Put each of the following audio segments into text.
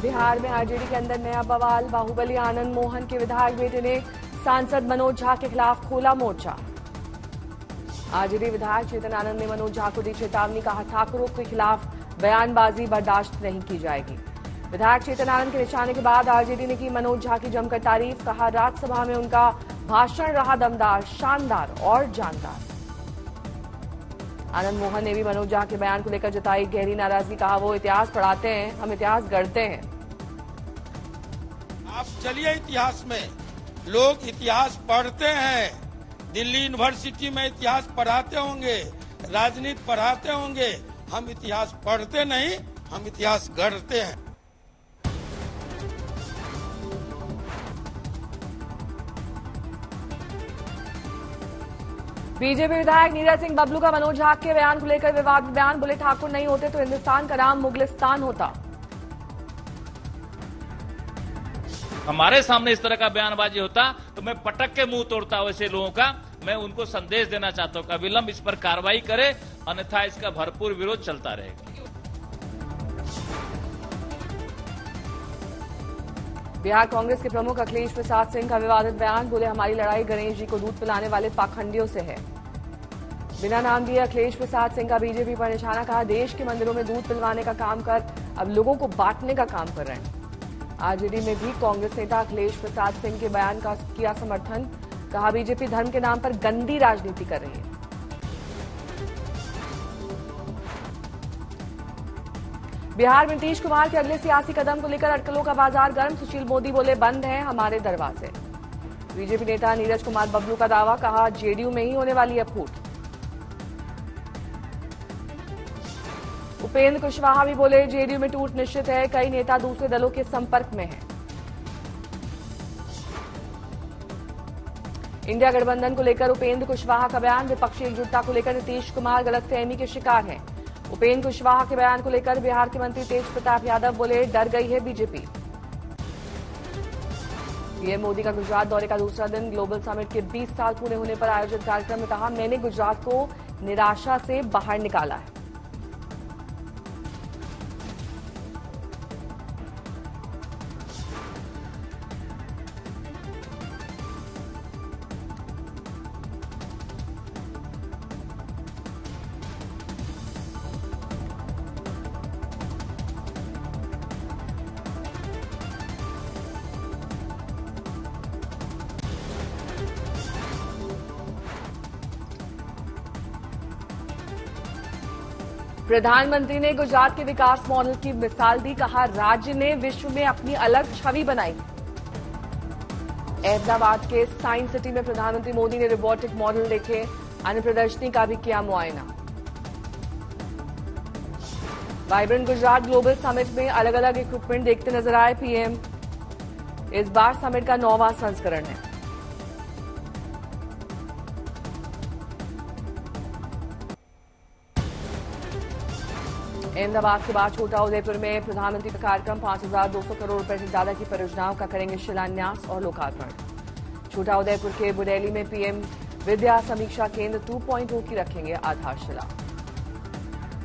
बिहार में आरजेडी के अंदर नया बवाल। बाहुबली आनंद मोहन के विधायक बेटे ने सांसद मनोज झा के खिलाफ खोला मोर्चा। आरजेडी विधायक चेतन आनंद ने मनोज झा को दी चेतावनी, कहा ठाकुरों के खिलाफ बयानबाजी बर्दाश्त नहीं की जाएगी। विधायक चेतन आनंद के निशाने के बाद आरजेडी ने की मनोज झा की जमकर तारीफ, कहा राज्यसभा में उनका भाषण रहा दमदार, शानदार और जानदार। आनंद मोहन ने भी मनोज झा के बयान को लेकर जताई गहरी नाराजगी, कहा वो इतिहास पढ़ाते हैं, हम इतिहास गढ़ते हैं। आप चलिए इतिहास में, लोग इतिहास पढ़ते हैं। दिल्ली यूनिवर्सिटी में इतिहास पढ़ाते होंगे, राजनीति पढ़ाते होंगे। हम इतिहास पढ़ते नहीं, हम इतिहास गढ़ते हैं। बीजेपी विधायक नीरज सिंह बबलू का मनोज झा के बयान को लेकर विवाद में बयान, बोले ठाकुर नहीं होते तो हिंदुस्तान का नाम मुगलिस्तान होता। हमारे सामने इस तरह का बयानबाजी होता तो मैं पटक के मुंह तोड़ता वैसे लोगों का। मैं उनको संदेश देना चाहता हूं कि विलंब इस पर कार्रवाई करे, अन्यथा इसका भरपूर विरोध चलता रहेगा। बिहार कांग्रेस के प्रमुख अखिलेश प्रसाद सिंह का विवादित बयान, बोले हमारी लड़ाई गणेश जी को दूध पिलाने वाले पाखंडियों से है। बिना नाम दिए अखिलेश प्रसाद सिंह का बीजेपी पर निशाना, कहा देश के मंदिरों में दूध पिलवाने का काम कर अब लोगों को बांटने का काम कर रहे हैं। आरजेडी में भी कांग्रेस नेता अखिलेश प्रसाद सिंह के बयान का किया समर्थन, कहा बीजेपी धर्म के नाम पर गंदी राजनीति कर रही है। बिहार में नीतीश कुमार के अगले सियासी कदम को लेकर अटकलों का बाजार गर्म। सुशील मोदी बोले बंद हैं हमारे दरवाजे। बीजेपी नेता नीरज कुमार बबलू का दावा, कहा जेडीयू में ही होने वाली है फूट। उपेंद्र कुशवाहा भी बोले जेडीयू में टूट निश्चित है, कई नेता दूसरे दलों के संपर्क में हैं। इंडिया गठबंधन को लेकर उपेंद्र कुशवाहा का बयान, विपक्षी एकजुटता को लेकर नीतीश कुमार गलतफहमी के शिकार हैं। उपेंद्र कुशवाहा के बयान को लेकर बिहार के मंत्री तेज प्रताप यादव बोले डर गई है बीजेपी। पीएम मोदी का गुजरात दौरे का दूसरा दिन, ग्लोबल समिट के 20 साल पूरे होने पर आयोजित कार्यक्रम में कहा मैंने गुजरात को निराशा से बाहर निकाला है। प्रधानमंत्री ने गुजरात के विकास मॉडल की मिसाल दी, कहा राज्य ने विश्व में अपनी अलग छवि बनाई। अहमदाबाद के साइंस सिटी में प्रधानमंत्री मोदी ने रोबोटिक मॉडल देखे, अन्य प्रदर्शनी का भी किया मुआयना। वाइब्रेंट गुजरात ग्लोबल समिट में अलग अलग इक्विपमेंट देखते नजर आए पीएम। इस बार समिट का 9वां संस्करण है। अहमदाबाद के बाद छोटा उदयपुर में प्रधानमंत्री का कार्यक्रम, 5,200 करोड़ रुपए से ज्यादा की परियोजनाओं का करेंगे शिलान्यास और लोकार्पण। छोटा उदयपुर के बुडेली में पीएम विद्या समीक्षा केंद्र 2.0 की रखेंगे आधारशिला।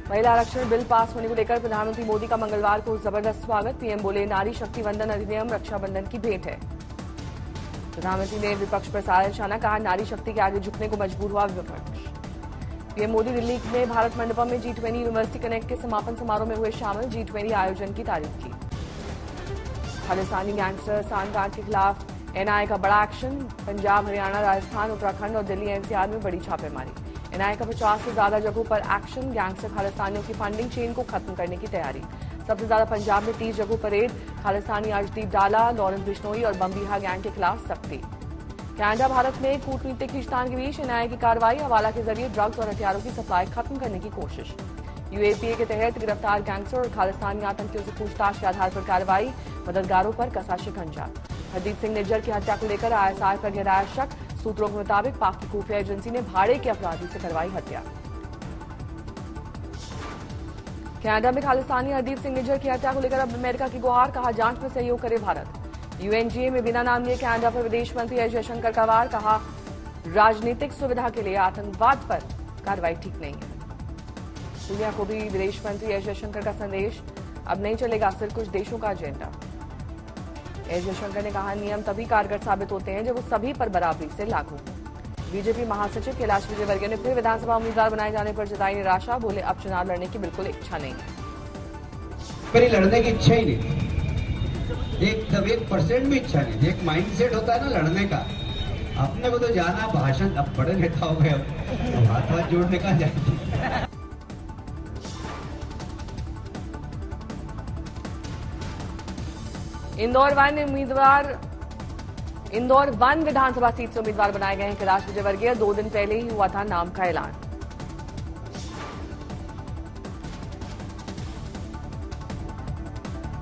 महिला आरक्षण बिल पास होने को लेकर प्रधानमंत्री मोदी का मंगलवार को जबरदस्त स्वागत। पीएम बोले नारी शक्ति वंदन अधिनियम रक्षाबंधन की भेंट है। प्रधानमंत्री ने विपक्ष पर साधा निशाना, कहा नारी शक्ति के आगे झुकने को मजबूर हुआ विपक्ष। पीएम मोदी दिल्ली में भारत मंडपम में G20 यूनिवर्सिटी कनेक्ट के समापन समारोह में हुए शामिल, G20 आयोजन की तारीफ की। खालिस्तानी गैंगस्टर सांगार के खिलाफ एनआईए का बड़ा एक्शन, पंजाब, हरियाणा, राजस्थान, उत्तराखंड और दिल्ली एनसीआर में बड़ी छापेमारी। एनआईए का 50 से ज्यादा जगहों पर एक्शन, गैंगस्टर खालिस्तानियों की फंडिंग चेन को खत्म करने की तैयारी। सबसे ज्यादा पंजाब में 30 जगहों पर रेड, खालिस्तानी अर्शदीप डाला, लॉरेंस बिश्नोई और बम्बीहा गैंग के खिलाफ सख्ती। कनाडा भारत में कूटनीतिक खींचतान के बीच एनआईए की कार्रवाई, हवाला के जरिए ड्रग्स और हथियारों की सप्लाई खत्म करने की कोशिश। यूएपीए के तहत गिरफ्तार गैंगस्टर और खालिस्तानी आतंकियों से पूछताछ के आधार पर कार्रवाई, मददगारों पर कसा शिकंजा। हरदीप सिंह निज्जर की हत्या को लेकर आईएसआई पर गहराया शक, सूत्रों के मुताबिक पाक की खुफिया एजेंसी ने भाड़े के अपराधी से करवाई हत्या। कनाडा में खालिस्तानी हरदीप सिंह निज्जर की हत्या को लेकर अब अमेरिका की गुहार, कहा जांच में सहयोग करे भारत। यूएनजीए में बिना नाम लिए कनाडा पर विदेश मंत्री एस जयशंकर का वार, कहा राजनीतिक सुविधा के लिए आतंकवाद पर कार्रवाई ठीक नहीं है। दुनिया को भी विदेश मंत्री एस जयशंकर का संदेश, अब नहीं चलेगा सिर्फ कुछ देशों का एजेंडा। एस जयशंकर ने कहा, नियम तभी कारगर साबित होते हैं जब वो सभी पर बराबरी से लागू हो। बीजेपी महासचिव कैलाश विजयवर्गीय ने फिर विधानसभा उम्मीदवार बनाए जाने पर जताई निराशा। बोले, अब चुनाव लड़ने की बिल्कुल इच्छा नहीं है। मेरी लड़ने की इच्छा ही नहीं, तब 1% भी इच्छा नहीं। एक माइंडसेट होता है ना लड़ने का, अपने को तो जाना भाषण, अब बड़े नेता हो गए, अब हाथ जोड़ने का जाएंगे। इंदौर वन विधानसभा सीट से उम्मीदवार बनाए गए हैं कैलाश विजयवर्गीय। 2 दिन पहले ही हुआ था नाम का ऐलान।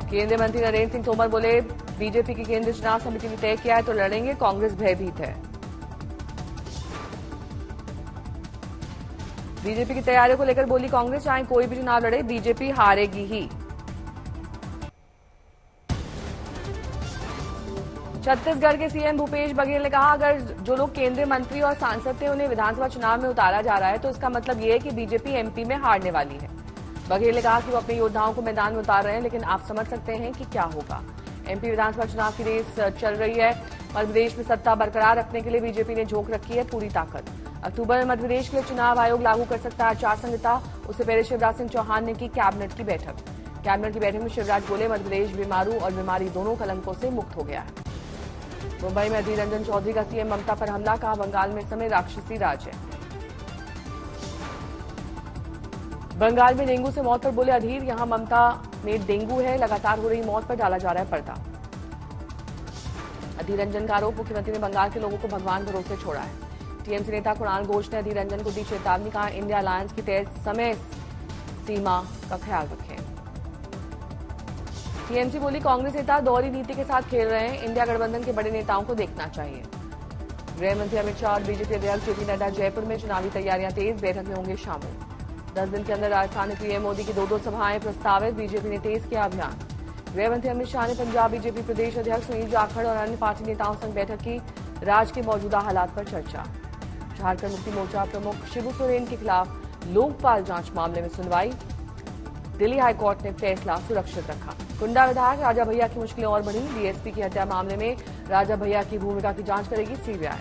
केंद्रीय मंत्री नरेंद्र सिंह तोमर बोले, बीजेपी की केंद्रीय चुनाव समिति ने तय किया है तो लड़ेंगे, कांग्रेस भयभीत है। बीजेपी की तैयारियों को लेकर बोली कांग्रेस, चाहे कोई भी चुनाव लड़े बीजेपी हारेगी ही। छत्तीसगढ़ के सीएम भूपेश बघेल ने कहा, अगर जो लोग केंद्रीय मंत्री और सांसद थे उन्हें विधानसभा चुनाव में उतारा जा रहा है तो इसका मतलब यह है कि बीजेपी एमपी में हारने वाली है। बघेल ने कहा कि वो अपने योद्धाओं को मैदान में उतार रहे हैं, लेकिन आप समझ सकते हैं कि क्या होगा। एमपी विधानसभा चुनाव की रेस चल रही है। मध्यप्रदेश में सत्ता बरकरार रखने के लिए बीजेपी ने झोंक रखी है पूरी ताकत। अक्टूबर में मध्यप्रदेश के लिए चुनाव आयोग लागू कर सकता है आचार संहिता। उससे पहले शिवराज सिंह चौहान ने की कैबिनेट की बैठक। कैबिनेट की बैठक में शिवराज बोले, मध्यप्रदेश बीमारू और बीमारी दोनों कलंकों से मुक्त हो गया है। मुंबई में अधीर रंजन चौधरी का सीएम ममता पर हमला। कहा, बंगाल में इस समय राक्षसी राज है। बंगाल में डेंगू से मौत पर बोले अधीर, यहां ममता में डेंगू है, लगातार हो रही मौत पर डाला जा रहा है पर्दा। अधीर रंजन का आरोप, मुख्यमंत्री ने बंगाल के लोगों को भगवान भरोसे छोड़ा है। टीएमसी नेता कुणाल घोष ने अधीर रंजन को दी चेतावनी। कहा, इंडिया अलायंस की तय समय सीमा का ख्याल रखें। टीएमसी बोली, कांग्रेस नेता दोहरी नीति के साथ खेल रहे हैं, इंडिया गठबंधन के बड़े नेताओं को देखना चाहिए। गृह मंत्री अमित शाह और बीजेपी अध्यक्ष जेपी नड्डा जयपुर में चुनावी तैयारियां तेज, बैठक में होंगे शामिल। 10 दिन के अंदर राजस्थान में पीएम मोदी की 2 सभाएं प्रस्तावित, बीजेपी ने तेज किया अभियान। गृह मंत्री अमित शाह ने पंजाब बीजेपी प्रदेश अध्यक्ष सुनील जाखड़ और अन्य पार्टी नेताओं संग बैठक की। राज्य के मौजूदा हालात पर चर्चा। झारखंड मुक्ति मोर्चा प्रमुख शिबू सोरेन के खिलाफ लोकपाल जांच मामले में सुनवाई। दिल्ली हाईकोर्ट ने फैसला सुरक्षित रखा। कुंडा विधायक राजा भैया की मुश्किलें और बढ़ी। डीएसपी की हत्या मामले में राजा भैया की भूमिका की जांच करेगी सीबीआई।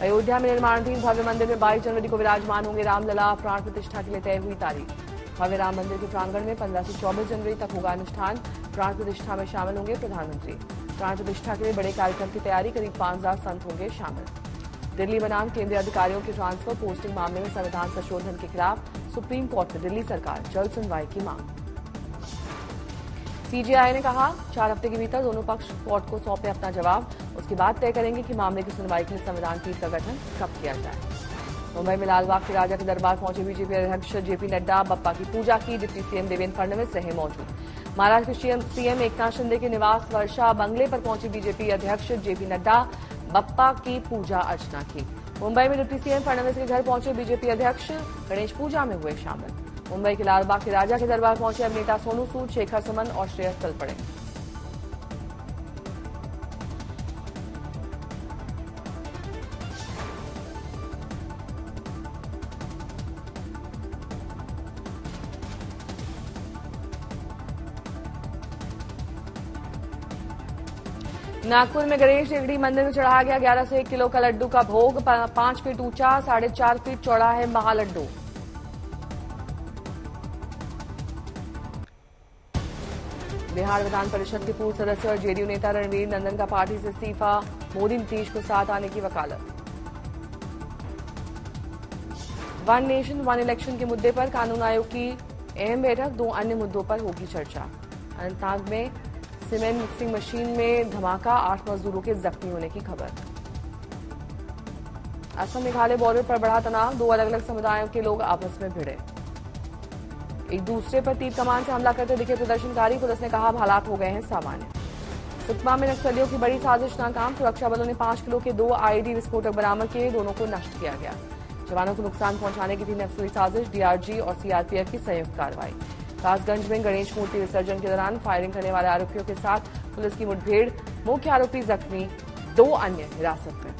अयोध्या में निर्माणाधीन भव्य मंदिर में 22 जनवरी को विराजमान होंगे रामलला। प्राण प्रतिष्ठा के लिए तय हुई तारीख। भव्य राम मंदिर के प्रांगण में 15 से 24 जनवरी तक होगा अनुष्ठान। प्राण प्रतिष्ठा में शामिल होंगे प्रधानमंत्री। प्राण प्रतिष्ठा के लिए बड़े कार्यक्रम की तैयारी, करीब 5000 संत होंगे शामिल। दिल्ली बनाम केंद्रीय अधिकारियों के ट्रांसफर पोस्टिंग मामले में संविधान संशोधन के खिलाफ सुप्रीम कोर्ट में दिल्ली सरकार जल्द सुनवाई की मांग। सीजेआई ने कहा, 4 हफ्ते के भीतर दोनों पक्ष कोर्ट को सौंपे अपना जवाब। उसके बाद तय करेंगे कि मामले की सुनवाई के लिए संविधान पीठ का गठन कब किया जाए। मुंबई में लालबाग के राजा के दरबार पहुंचे बीजेपी अध्यक्ष जेपी नड्डा। बप्पा की पूजा की। डिप्टी सीएम देवेंद्र फडणवीस रहे मौजूद। महाराष्ट्र के सीएम एकनाथ शिंदे के निवास वर्षा बंगले पर पहुंचे बीजेपी अध्यक्ष जेपी नड्डा। बप्पा की पूजा अर्चना की। मुंबई में डिप्टी सीएम फडणवीस के घर पहुंचे बीजेपी अध्यक्ष, गणेश पूजा में हुए शामिल। मुंबई के लालबाग के राजा के दरबार पहुंचे अभिनेता सोनू सूद, शेखर सुमन और श्रेयस तलपड़े। नागपुर में गणेश रेगड़ी मंदिर में चढ़ाया गया 11 से 1 किलो का लड्डू का भोग। 5 फीट ऊंचा, 4.5 फीट चौड़ा है महालड्डू। बिहार विधान परिषद के पूर्व सदस्य और जेडीयू नेता रणवीर नंदन का पार्टी से इस्तीफा। मोदी नीतीश को साथ आने की वकालत। वन नेशन वन इलेक्शन के मुद्दे पर कानून आयोग की अहम बैठक। 2 अन्य मुद्दों पर होगी चर्चा। अनंतनाग में सीमेंट मिक्सिंग मशीन में धमाका, 8 मजदूरों के जख्मी होने की खबर। असम मेघालय बॉर्डर पर बढ़ा तनाव। 2 अलग अलग समुदायों के लोग आपस में भिड़े। एक दूसरे पर तीर कमान से हमला करते दिखे प्रदर्शनकारी। पुलिस ने कहा हालात हो गए हैं सामान्य। सुकमा में नक्सलियों की बड़ी साजिश नाकाम। सुरक्षा बलों ने 5 किलो के 2 आईईडी विस्फोटक बरामद किए। दोनों को नष्ट किया गया। जवानों को नुकसान पहुंचाने की थी नक्सली साजिश। डीआरजी और सीआरपीएफ की संयुक्त कार्रवाई। कासगंज में गणेश मूर्ति विसर्जन के दौरान फायरिंग करने वाले आरोपियों के साथ पुलिस की मुठभेड़। मुख्य आरोपी जख्मी, 2 अन्य हिरासत में।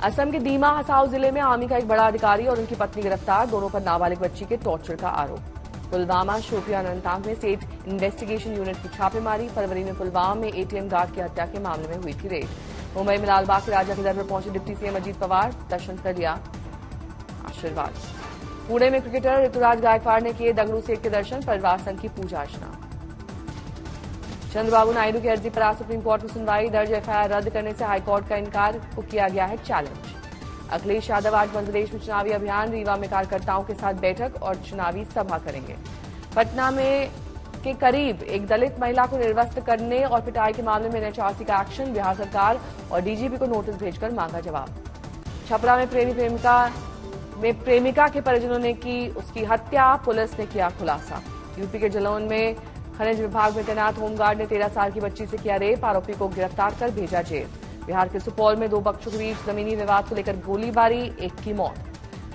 असम के दीमा हसाओ जिले में आर्मी का एक बड़ा अधिकारी और उनकी पत्नी गिरफ्तार। दोनों पर नाबालिग बच्ची के टॉर्चर का आरोप। पुलवामा, शोपियां, अनंतनाग में स्टेट इन्वेस्टिगेशन यूनिट की छापेमारी। फरवरी में पुलवामा में एटीएम गार्ड की हत्या के मामले में हुई थी रेड। मुंबई में लालबाग के राजा के दर पर पहुंचे डिप्टी सीएम अजीत पवार, दर्शन कर लिया आशीर्वाद। पुणे में क्रिकेटर ऋतुराज गायकवाड़ ने किए दगड़ू सेठ के दर्शन, परिवार संघ की पूजा अर्चना। चंद्रबाबू नायडू की अर्जी पर आज सुप्रीम कोर्ट में सुनवाई। दर्ज एफआईआर रद्द करने से हाईकोर्ट का इनकार को किया गया है चैलेंज। अखिलेश यादव आज मध्यप्रदेश में चुनावी अभियान, रीवा में कार्यकर्ताओं के साथ बैठक और चुनावी सभा करेंगे। पटना में के करीब एक दलित महिला को निर्वस्त्र करने और पिटाई के मामले में एनएचआरसी का एक्शन, बिहार सरकार और डीजीपी को नोटिस भेजकर मांगा जवाब। छपरा में प्रेमिका के परिजनों ने की उसकी हत्या, पुलिस ने किया खुलासा। यूपी के जलौन में खनिज विभाग में तैनात होमगार्ड ने 13 साल की बच्ची से किया रेप, आरोपी को गिरफ्तार कर भेजा जेल। बिहार के सुपौल में 2 पक्षों के बीच जमीनी विवाद को लेकर गोलीबारी, एक की मौत।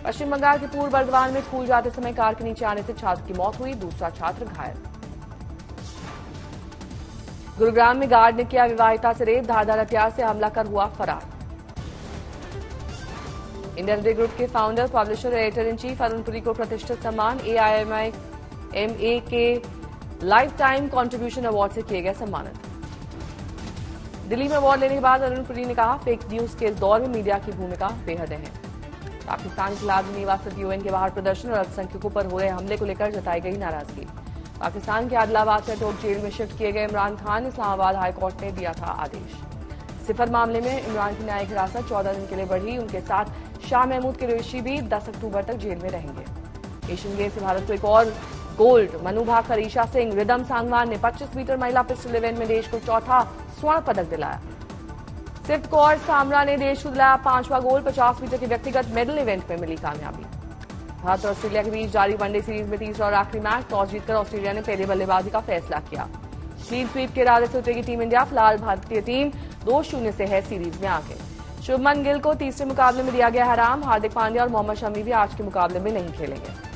पश्चिम बंगाल के पूर्व बर्दवान में स्कूल जाते समय कार के नीचे आने से छात्र की मौत हुई, दूसरा छात्र घायल। गुरुग्राम में गार्ड ने किया विवाहिता से रेप, धारदार हथियार से हमला कर हुआ फरार। इंडियन टुडे ग्रुप के founder, publisher, editor in chief Arun Puri को प्रतिष्ठित सम्मान AIMA के लाइफ टाइम कंट्रीब्यूशन अवार्ड से किए गए सम्मानित। दिल्ली में अवार्ड लेने के बाद अरुण पुरी ने कहा, फेक न्यूज के इस दौर में मीडिया की भूमिका बेहद अहम। पाकिस्तान के खिलाफ जेनेवा स्थित यूएन के बाहर प्रदर्शन और अल्पसंख्यकों पर हो रहे हमले को लेकर जताई गई नाराजगी। पाकिस्तान के आदिलाबाद से टोक जेल में शिफ्ट किए गए इमरान खान, इस्लामाबाद हाईकोर्ट ने दिया था आदेश। सिफर मामले में इमरान की न्यायिक हिरासत 14 दिन के लिए बढ़ी। उनके साथ शाह महमूद कुरैशी भी 10 अक्टूबर तक जेल में रहेंगे। एशियन गेम्स से भारत को एक और गोल्ड। मनु भाकर, ईशा सिंह, रिदम सांगवान ने 25 मीटर महिला पिस्टल इवेंट में देश को चौथा स्वर्ण पदक दिलाया। सिर्फ कौर सामरा ने देश को दिलाया 5वां गोल्ड। 50 मीटर के व्यक्तिगत मेडल इवेंट में मिली कामयाबी। भारत और ऑस्ट्रेलिया के बीच जारी वनडे सीरीज में तीसरा और आखिरी मैच, टॉस जीतकर ऑस्ट्रेलिया ने पहले बल्लेबाजी का फैसला किया। क्लीन स्वीप के इरादे से उतरेगी टीम इंडिया। फिलहाल भारतीय टीम 2-0 से है सीरीज में आगे। शुभमन गिल को तीसरे मुकाबले में दिया गया आराम। हार्दिक पांड्या और मोहम्मद शमी भी आज के मुकाबले में नहीं खेलेंगे।